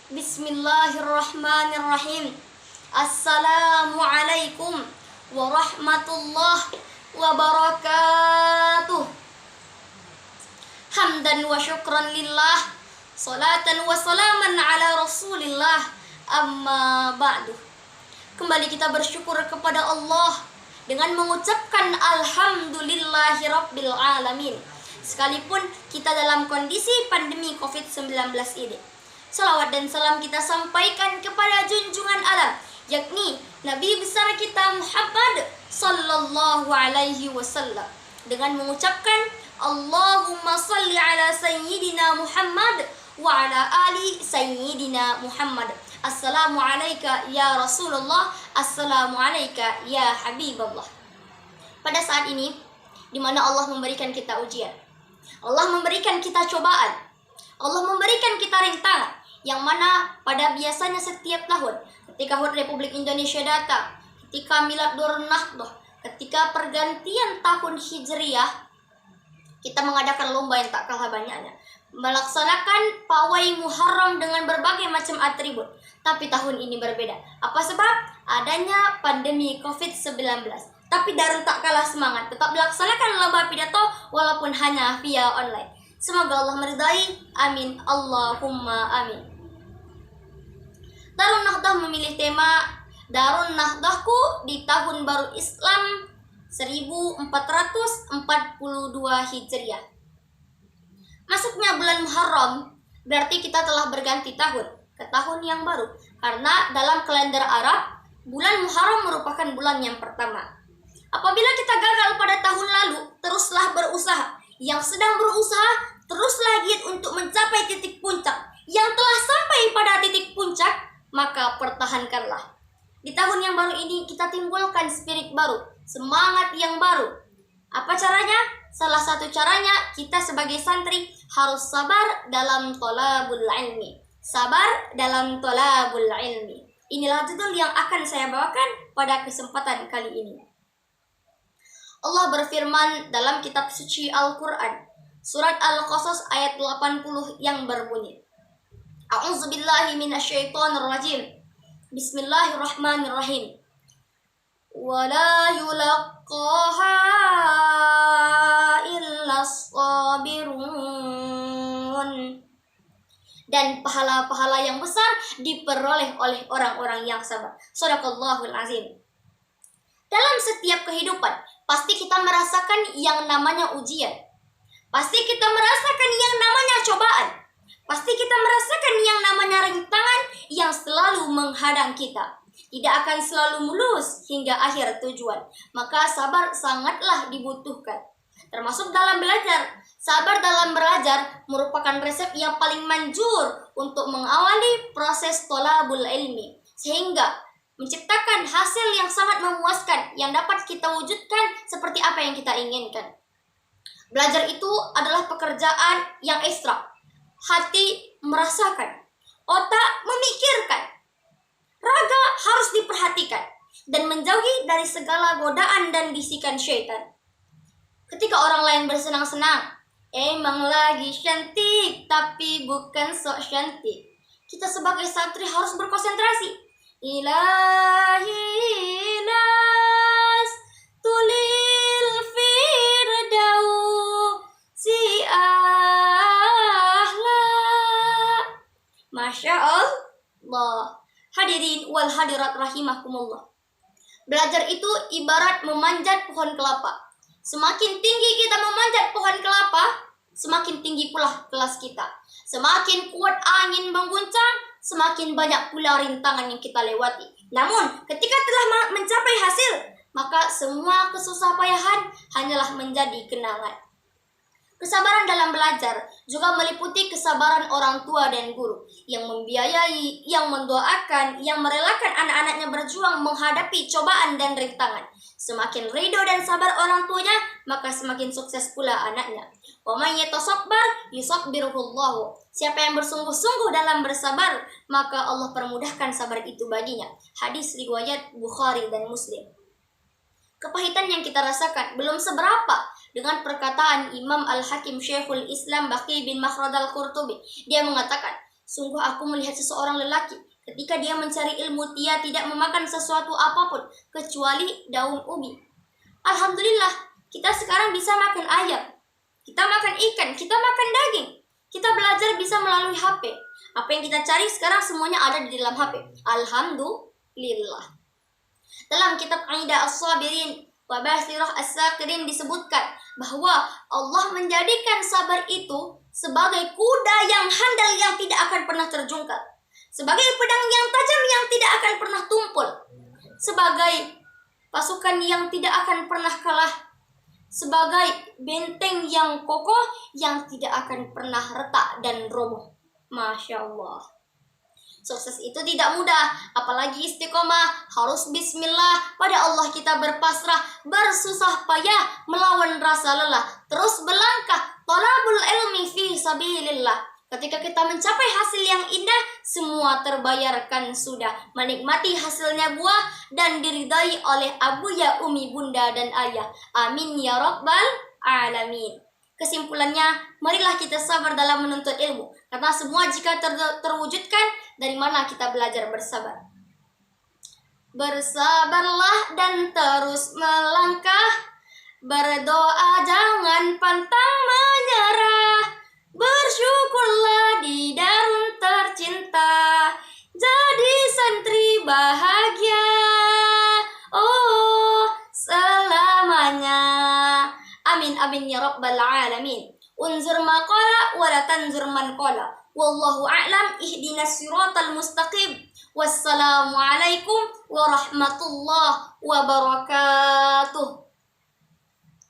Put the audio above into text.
Bismillahirrahmanirrahim. Assalamualaikum warahmatullahi wabarakatuh. Hamdan wa syukran lillah, salatan wa salaman ala rasulillah, amma ba'du. Kembali kita bersyukur kepada Allah dengan mengucapkan alhamdulillahi rabbil alamin, sekalipun kita dalam kondisi pandemi COVID-19 ini. Salawat dan salam kita sampaikan kepada junjungan alam, yakni Nabi besar kita Muhammad sallallahu alaihi wasallam, dengan mengucapkan Allahumma salli ala sayyidina Muhammad wa ala ali sayyidina Muhammad. Assalamu alayka ya Rasulullah, assalamu alayka ya Habiballah. Pada saat ini, di mana Allah memberikan kita ujian, Allah memberikan kita cobaan, Allah memberikan kita rintangan, yang mana pada biasanya setiap tahun ketika HUT Republik Indonesia datang, ketika Milad Durun Nahdoh, ketika pergantian tahun Hijriah, kita mengadakan lomba yang tak kalah banyaknya, melaksanakan pawai Muharram dengan berbagai macam atribut. Tapi tahun ini berbeda. Apa sebab? Adanya pandemi COVID-19. Tapi Darul tak kalah semangat, tetap melaksanakan lomba pidato walaupun hanya via online. Semoga Allah meridai. Amin. Allahumma amin. Darun Nahdoh memilih tema Darun Nahdahku di tahun baru Islam 1442 Hijriah. Masuknya bulan Muharram berarti kita telah berganti tahun ke tahun yang baru, karena dalam kalender Arab bulan Muharram merupakan bulan yang pertama. Apabila kita gagal pada tahun lalu, teruslah berusaha. Yang sedang berusaha, teruslah giat untuk mencapai titik puncak. Yang telah sampai pada titik puncak, maka pertahankanlah. Di tahun yang baru ini kita timbulkan spirit baru, semangat yang baru. Apa caranya? Salah satu caranya kita sebagai santri harus sabar dalam thalabul ilmi. Sabar dalam thalabul ilmi. Inilah judul yang akan saya bawakan pada kesempatan kali ini. Allah berfirman dalam kitab suci Al-Quran, surat Al-Qasas ayat 80 yang berbunyi, A'udzubillahi minasyaitonirrajim. Bismillahirrahmanirrahim. Wala yulaqqaha illas sabirun. Dan pahala-pahala yang besar diperoleh oleh orang-orang yang sabar. Shadaqallahul azim. Dalam setiap kehidupan, pasti kita merasakan yang namanya ujian. Pasti kita merasakan yang namanya cobaan. Pasti kita merasakan yang namanya rintangan yang selalu menghadang kita. Tidak akan selalu mulus hingga akhir tujuan. Maka sabar sangatlah dibutuhkan. Termasuk dalam belajar. Sabar dalam belajar merupakan resep yang paling manjur untuk mengawali proses thalabul ilmi, sehingga menciptakan hasil yang sangat memuaskan yang dapat kita wujudkan seperti apa yang kita inginkan. Belajar itu adalah pekerjaan yang ekstra. Hati merasakan, otak memikirkan, raga harus diperhatikan, dan menjauhi dari segala godaan dan bisikan syaitan. Ketika orang lain bersenang-senang, emang lagi cantik, tapi bukan sok cantik. Kita sebagai santri harus berkonsentrasi. Ilahi nas tulil firdau si Masya Allah. Hadirin wal hadirat rahimakumullah. Belajar itu ibarat memanjat pohon kelapa. Semakin tinggi kita memanjat pohon kelapa, semakin tinggi pula kelas kita. Semakin kuat angin mengguncang, semakin banyak pula rintangan yang kita lewati. Namun, ketika telah mencapai hasil, maka semua kesusah payahan hanyalah menjadi kenangan. Kesabaran dalam belajar juga meliputi kesabaran orang tua dan guru yang membiayai, yang mendoakan, yang merelakan anak-anaknya berjuang menghadapi cobaan dan rintangan. Semakin ridho dan sabar orang tuanya, maka semakin sukses pula anaknya. Wa may yatasabbar yusabbirullahu. Siapa yang bersungguh-sungguh dalam bersabar, maka Allah permudahkan sabar itu baginya. Hadis riwayat Bukhari dan Muslim. Kepahitan yang kita rasakan belum seberapa dengan perkataan Imam Al-Hakim Syekhul Islam Baqi bin Makhrad Al-Qurtubi. Dia mengatakan, Sungguh aku melihat seseorang lelaki ketika dia mencari ilmu, dia tidak memakan sesuatu apapun kecuali daun ubi. Alhamdulillah, kita sekarang bisa makan ayam, kita makan ikan, kita makan daging. Kita belajar bisa melalui HP. Apa yang kita cari sekarang semuanya ada di dalam HP. Alhamdulillah. Dalam kitab Aqidah As-Sabirin wa Basirah As-Sakirin disebutkan bahwa Allah menjadikan sabar itu sebagai kuda yang handal yang tidak akan pernah terjungkal, sebagai pedang yang tajam yang tidak akan pernah tumpul, sebagai pasukan yang tidak akan pernah kalah, sebagai benteng yang kokoh yang tidak akan pernah retak dan roboh. Masya Allah. Sukses itu tidak mudah, apalagi istiqomah, harus bismillah, pada Allah kita berpasrah, bersusah payah melawan rasa lelah, terus berlangkah, thalabul ilmi fi sabilillah. Ketika kita mencapai hasil yang indah, semua terbayarkan sudah, menikmati hasilnya buah dan diridai oleh abu ya umi, bunda dan ayah. Amin ya rabbal alamin. Kesimpulannya, marilah kita sabar dalam menuntut ilmu, karena semua jika terwujudkan, dari mana kita belajar bersabar. Bersabarlah dan terus melangkah, berdoa jangan pantang menyerah, bersyukurlah di darun tercinta, jadi santri bahagia, oh selamanya. Amin amin ya rabbal alamin. Unzur maqala wa la tanzur man qala. Wallahu a'lam, ihdinas siratal mustaqim. Wassalamu alaikum warahmatullahi wabarakatuh.